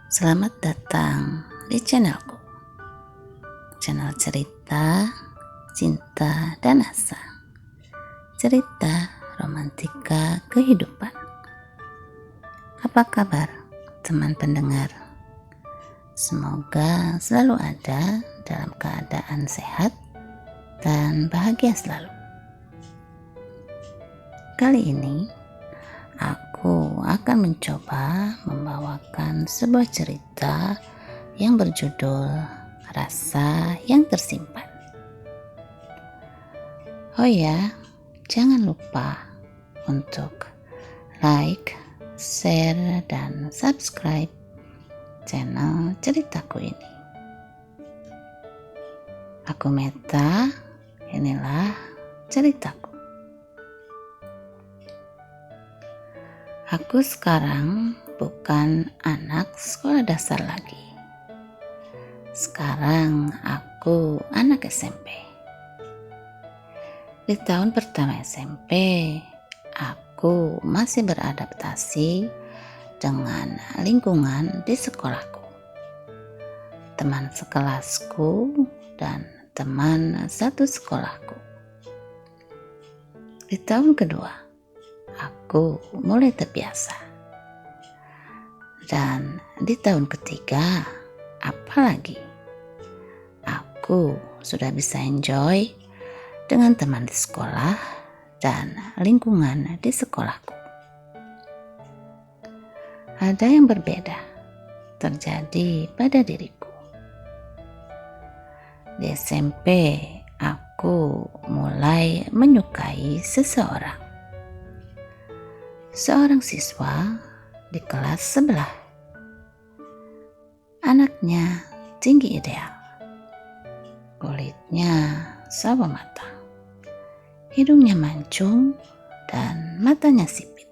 Selamat datang di channelku, channel cerita, cinta, dan asa. Cerita romantika kehidupan. Apa kabar teman pendengar? Semoga selalu ada dalam keadaan sehat dan bahagia selalu. Kali ini aku akan mencoba membawakan sebuah cerita yang berjudul Rasa yang Tersimpan. Oh ya, jangan lupa untuk like, share, dan subscribe channel ceritaku ini. Aku Meta, inilah ceritaku. Aku sekarang bukan anak sekolah dasar lagi. Sekarang aku anak SMP. Di tahun pertama SMP, aku masih beradaptasi dengan lingkungan di sekolahku. Teman sekelasku dan teman satu sekolahku. Di tahun kedua, aku mulai terbiasa. Dan di tahun ketiga, apalagi aku sudah bisa enjoy dengan teman di sekolah dan lingkungan di sekolahku. Ada yang berbeda terjadi pada diriku. Di SMP, aku mulai menyukai seseorang. Seorang siswa di kelas sebelah. Anaknya tinggi ideal. Kulitnya sawo matang. Hidungnya mancung dan matanya sipit.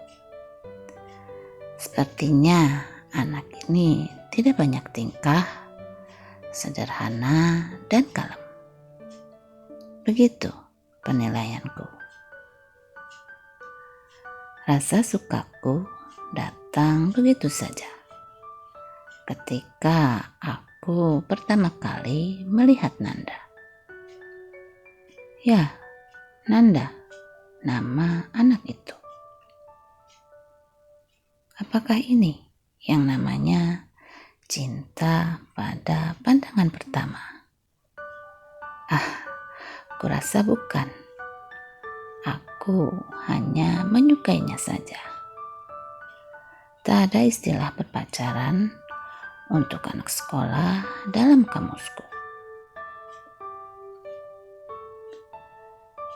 Sepertinya anak ini tidak banyak tingkah, sederhana dan kalem. Begitu penilaianku. Rasa sukaku datang begitu saja ketika aku pertama kali melihat Nanda. Ya, Nanda, nama anak itu. Apakah ini yang namanya cinta pada pandangan pertama? Kurasa bukan. Aku hanya menyukainya saja. Tak ada istilah berpacaran untuk anak sekolah dalam kamusku.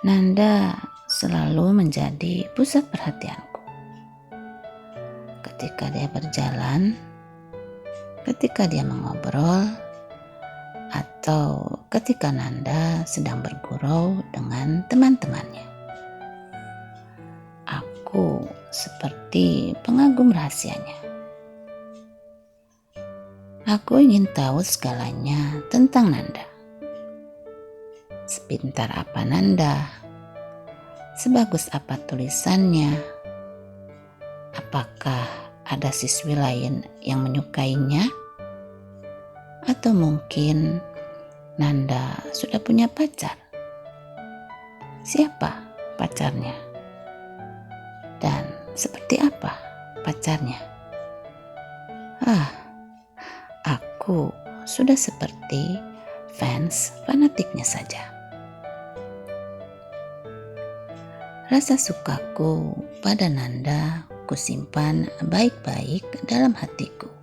Nanda selalu menjadi pusat perhatianku. Ketika dia berjalan, ketika dia mengobrol, atau ketika Nanda sedang bergurau dengan teman-temannya. Aku seperti pengagum rahasianya. Aku ingin tahu segalanya tentang Nanda. Sepintar apa Nanda? Sebagus apa tulisannya? Apakah ada siswi lain yang menyukainya? Atau mungkin Nanda sudah punya pacar? Siapa pacarnya? Dan seperti apa pacarnya? Aku sudah seperti fans fanatiknya saja. Rasa sukaku pada Nanda kusimpan baik-baik dalam hatiku.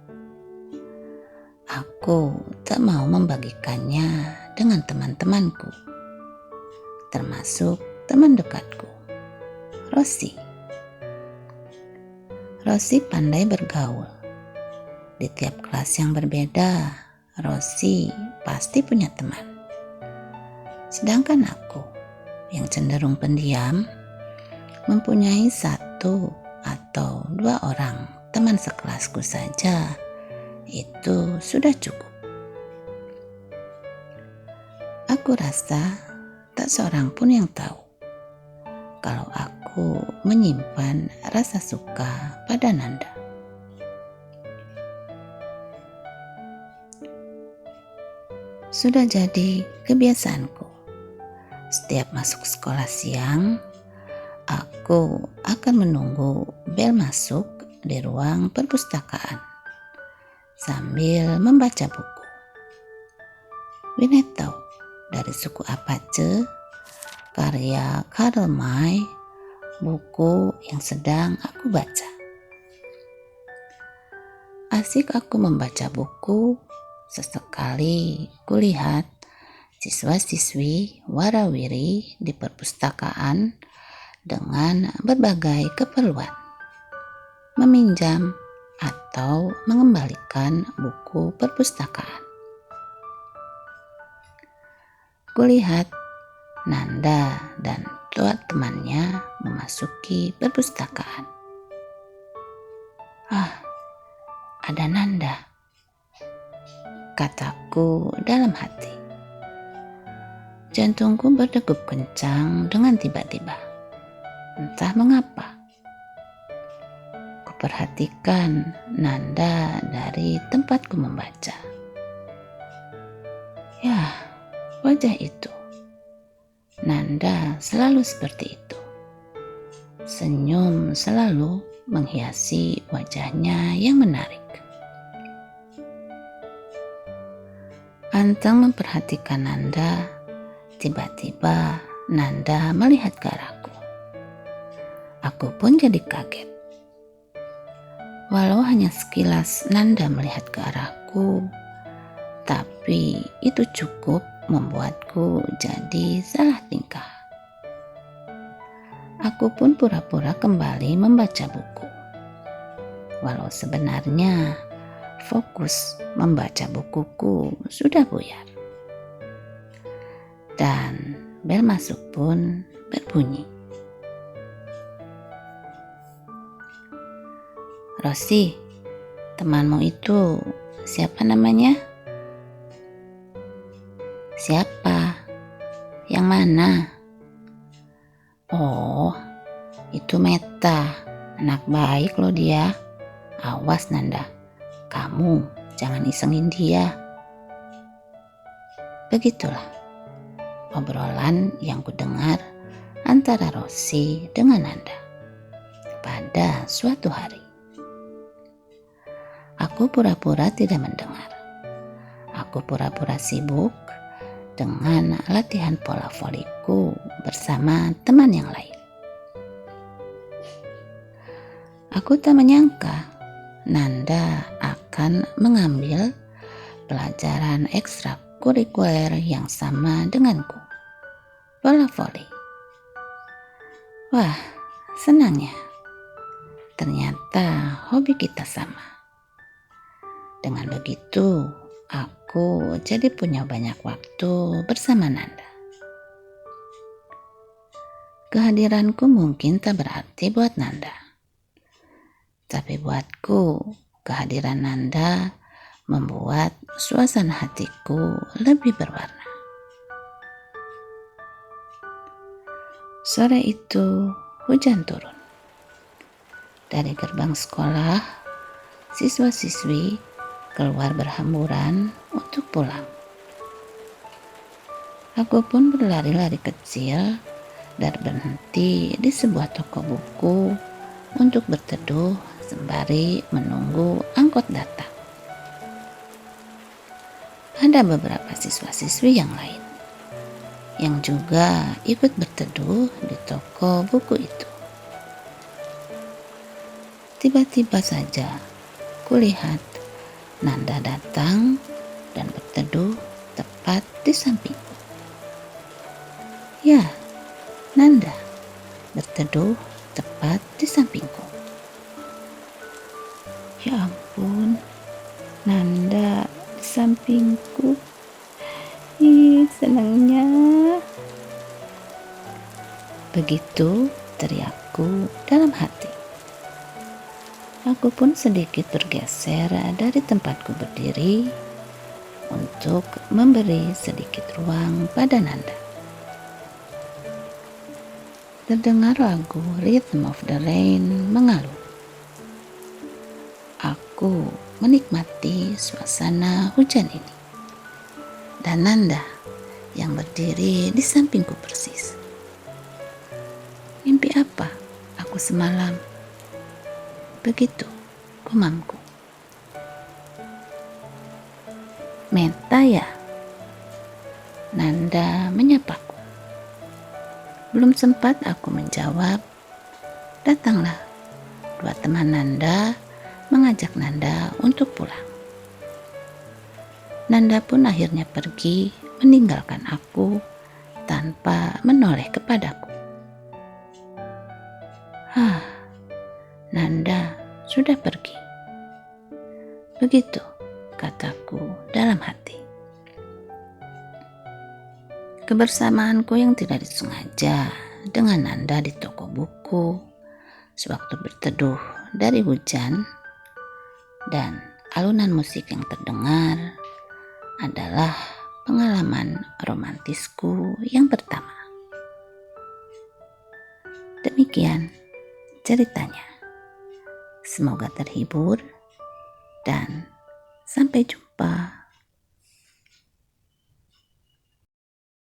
Aku tak mau membagikannya dengan teman-temanku, termasuk teman dekatku, Rosi. Rosi pandai bergaul. Di tiap kelas yang berbeda, Rosi pasti punya teman. Sedangkan aku, yang cenderung pendiam, mempunyai satu atau dua orang teman sekelasku saja, itu sudah cukup. Aku rasa tak seorang pun yang tahu kalau aku menyimpan rasa suka pada Nanda. Sudah jadi kebiasaanku. Setiap masuk sekolah siang, aku akan menunggu bel masuk di ruang perpustakaan sambil membaca buku. Winnetou dari suku Apache, karya Karl May, buku yang sedang aku baca. Asik aku membaca buku, sesekali kulihat siswa-siswi warawiri di perpustakaan dengan berbagai keperluan, meminjam atau mengembalikan buku perpustakaan. Kulihat Nanda dan dua temannya memasuki perpustakaan. Ada Nanda, kataku dalam hati. Jantungku berdegup kencang dengan tiba-tiba. Entah mengapa. Kuperhatikan Nanda dari tempatku membaca. Ya, wajah itu. Nanda selalu seperti itu. Senyum selalu menghiasi wajahnya yang menarik. Anteng memperhatikan Nanda, tiba-tiba Nanda melihat ke arahku. Aku pun jadi kaget. Walau hanya sekilas Nanda melihat ke arahku, tapi itu cukup membuatku jadi salah tingkah. Aku pun pura-pura kembali membaca buku. Walau sebenarnya fokus membaca bukuku sudah buyar. Dan bel masuk pun berbunyi. Rosi, temanmu itu siapa namanya? Siapa? Yang mana? Oh, itu Meta. Anak baik loh dia. Awas Nanda, kamu jangan isengin dia. Begitulah obrolan yang kudengar antara Rosi dengan Nanda pada suatu hari. Aku pura-pura tidak mendengar. Aku pura-pura sibuk dengan latihan pola voliku bersama teman yang lain. Aku tak menyangka Nanda akan mengambil pelajaran ekstrakurikuler yang sama denganku, pola voli. Wah, senangnya. Ternyata hobi kita sama. Dengan begitu, aku jadi punya banyak waktu bersama Nanda. Kehadiranku mungkin tak berarti buat Nanda. Tapi buatku, kehadiran Nanda membuat suasana hatiku lebih berwarna. Sore itu, hujan turun. Dari gerbang sekolah, siswa-siswi keluar berhamburan untuk pulang. Aku pun berlari-lari kecil dan berhenti di sebuah toko buku untuk berteduh sembari menunggu angkot datang. Ada beberapa siswa-siswi yang lain yang juga ikut berteduh di toko buku itu. Tiba-tiba saja kulihat Nanda datang dan berteduh tepat di sampingku. Ya, Nanda berteduh tepat di sampingku. Ya ampun, Nanda di sampingku. Senangnya. Begitu teriakku dalam hati. Aku pun sedikit bergeser dari tempatku berdiri untuk memberi sedikit ruang pada Nanda. Terdengar lagu Rhythm of the Rain mengalun. Aku menikmati suasana hujan ini. dan Nanda yang berdiri di sampingku persis. Mimpi apa aku semalam? Begitu gumamku. Meta ya? Nanda menyapaku. Belum sempat aku menjawab, datanglah dua teman Nanda mengajak Nanda untuk pulang. Nanda pun akhirnya pergi meninggalkan aku tanpa menoleh kepadaku. Nanda sudah pergi. Begitu kataku dalam hati. Kebersamaanku yang tidak disengaja dengan Nanda di toko buku, sewaktu berteduh dari hujan, dan alunan musik yang terdengar adalah pengalaman romantisku yang pertama. Demikian ceritanya. Semoga terhibur dan sampai jumpa.